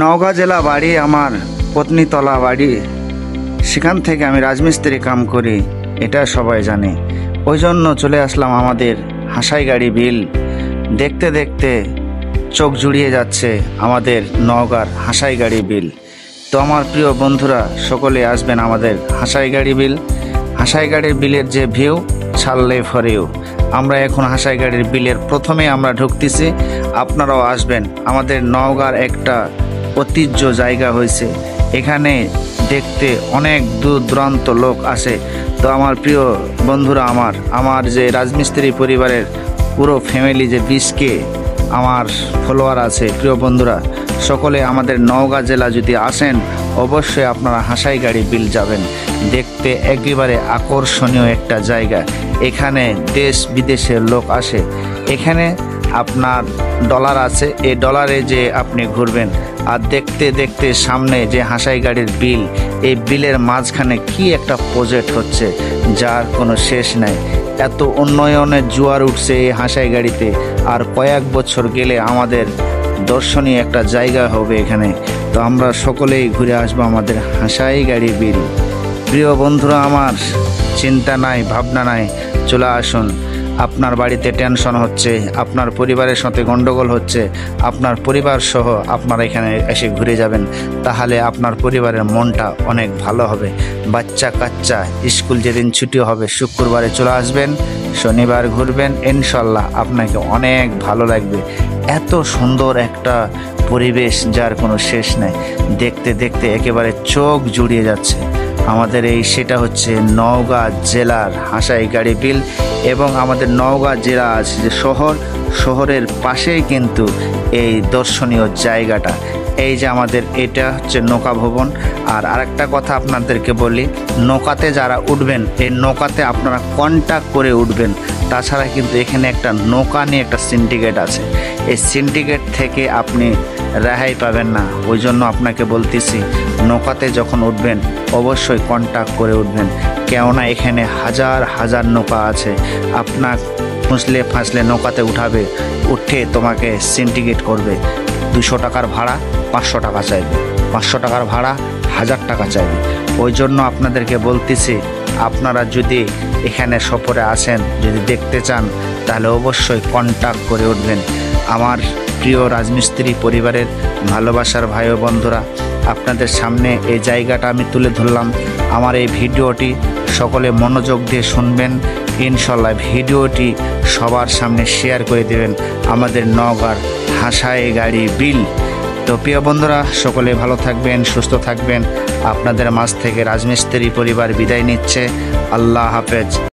নওগাঁ জেলা বাড়ি আমার পত্নীতলা বাড়ি। সেখান থেকে আমি রাজমিস্ত্রি কাম করি, এটা সবাই জানে। ওই জন্য চলে আসলাম আমাদের হাসাইগাড়ি বিল। দেখতে দেখতে চোখ জুড়িয়ে যাচ্ছে আমাদের নওগাঁর হাসাইগাড়ি বিল। তো আমার প্রিয় বন্ধুরা সকলে আসবেন আমাদের হাসাইগাড়ি বিল। হাসাইগাড়ির বিলের যে ভিউ ছাড়লে ফরেও। আমরা এখন হাসাইগাড়ির বিলের প্রথমে আমরা ঢুকতেছি, আপনারাও আসবেন। আমাদের নওগাঁর একটা ঐতিহ্য জায়গা হয়েছে, এখানে দেখতে অনেক দূর দূরান্ত লোক আসে। তো আমার প্রিয় বন্ধুরা, আমার যে রাজমিস্ত্রি পরিবারের পুরো ফ্যামিলি যে 20K আমার ফলোয়ার আছে, প্রিয় বন্ধুরা সকলে আমাদের নওগাঁ জেলা যদি আসেন অবশ্যই আপনারা হাসাইগাড়ি বিল যাবেন। দেখতে একেবারে আকর্ষণীয় একটা জায়গা। এখানে দেশ বিদেশের লোক আসে। এখানে আপনার ডলার আছে, এই ডলারে যে আপনি ঘুরবেন আর দেখতে দেখতে সামনে যে হাসাইগাড়ির বিল, এই বিলের মাঝখানে কি একটা প্রজেক্ট হচ্ছে যার কোনো শেষ নাই। এত উন্নয়নের জোয়ার উঠছে এই হাসাইগাড়িতে, আর কয়েক বছর গেলে আমাদের দর্শনীয় একটা জায়গা হবে এখানে। তো আমরা সকলেই ঘুরে আসবো আমাদের হাসাইগাড়ি বিল। প্রিয় বন্ধুরা আমার, চিন্তা নাই ভাবনা নাই, চলে আসুন। আপনার বাড়িতে টেনশন হচ্ছে, আপনার পরিবারের সাথে গন্ডগোল হচ্ছে, আপনার পরিবার সহ আপনারা এখানে এসে ঘুরে যাবেন, তাহলে আপনার পরিবারের মনটা অনেক ভালো হবে। বাচ্চা কাচ্চা স্কুল যেদিন ছুটি হবে শুক্রবারে চলে আসবেন, শনিবার ঘুরবেন, ইনশাল্লাহ আপনাকে অনেক ভালো লাগবে। এত সুন্দর একটা পরিবেশ যার কোনো শেষ নেই। দেখতে দেখতে একেবারে চোখ জুড়িয়ে যাচ্ছে আমাদের সেটা হচ্ছে নওগাঁ জেলার হাসাইগাড়ি বিল। এবং আমাদের নওগাঁ জেলা আছে যে শহরের পাশেই কিন্তু এই দর্শনীয় জায়গাটা। এই যে আমাদের এটা হচ্ছে নৌকা ভবন। আর আরেকটা কথা আপনাদেরকে বলি, নৌকাতে যারা উঠবেন এই নৌকাতে আপনারা কন্ট্যাক্ট করে উঠবেন। তাছাড়া কিন্তু এখানে একটা নৌকা নিয়ে একটা সিন্ডিকেট আছে, এই সিন্ডিকেট থেকে আপনি রেহাই পাবেন না। ওই জন্য আপনাকে বলতেছি, নৌকাতে যখন উঠবেন অবশ্যই কন্ট্যাক্ট করে উঠবেন, কেননা এখানে হাজার হাজার নৌকা আছে। আপনার ফুঁসলে ফাঁসলে নৌকাতে উঠাবে, উঠে তোমাকে সিন্ডিকেট করবে। 200 টাকার ভাড়া 500 টাকা চাইবে, 500 টাকার ভাড়া 1000 টাকা চাইবে। ওই জন্য আপনাদেরকে বলতেছি, আপনারা যদি এখানে সফরে আসেন, যদি দেখতে চান, তাহলে অবশ্যই কন্ট্যাক্ট করে উঠবেন। আমার প্রিয় রাজমিস্ত্রি পরিবারের ভালোবাসার ভাই ও বন্ধুরা, আপনাদের সামনে এই জায়গাটা আমি তুলে ধরলাম। আমার এই ভিডিওটি সকলে মনোযোগ দিয়ে শুনবেন, ইনশাল্লাহ ভিডিওটি সবার সামনে শেয়ার করে দেবেন আমাদের নওগাঁর হাসাইগাড়ি বিল। তো প্রিয় বন্ধুরা সকলে ভালো থাকবেন, সুস্থ থাকবেন। আপনাদের মাঝ থেকে রাজমিস্ত্রি পরিবার বিদায় নিচ্ছে। আল্লাহ হাফেজ।